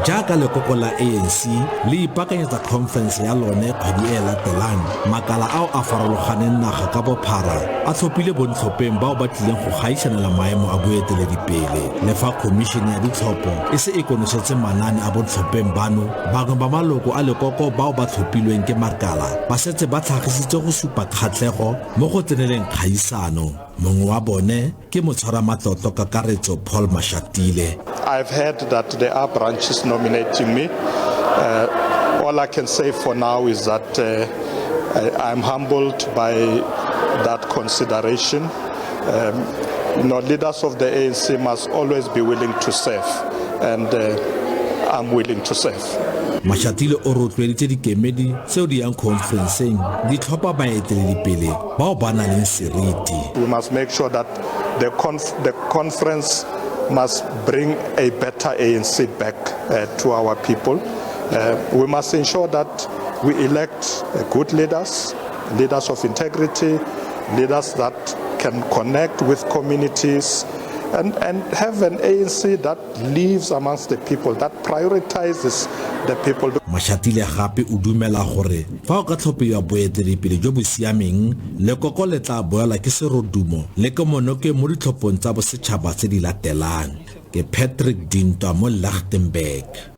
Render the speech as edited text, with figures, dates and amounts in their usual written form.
jaaka lekoko la ANC le ipakanyetsa conference ya lone kgwedi e latelang makala ao a farologaneng naga ka bophara a tlhophile bontlhopheng bao ba tlileng go gaisanela maemo a boeteledipele le fa khomišene ya ditlhopho e se e konosetse manane a bontlhopheng bano bangwe ba maloko a lekoko bao ba tlhophilweng ke makala ba setse ba tlhagisitse go supa kgatlhego mo go tseneleng kgaisano mongwe wa bone ke Moswaramatlotlo kakaretso Paul Mashatile. I've heard that there are branches nominating me. All I can say for now is that I'm humbled by that consideration. Leaders of the ANC must always be willing to serve, and I'm willing to serve. Mashatile o rotloeditse dikemedi tseo di yang conferenceng di tlhopha baeteledipele bao ba nang le seriti. We must make sure that the conference must bring a better ANC back to our people. We must ensure that we elect good leaders, leaders of integrity, leaders that can connect with communities, and have an ANC that lives amongst the people, that prioritizes the people. Mashatile gape o dumela gore fa o ka tlhophiwa boeteledipele jo bo siameng lekoko le tla boela ke serodumo le ke monoke mo ditlhophong tsa boseshaba tse di latelang ke Patrick Dintwa mo Lichtenburg.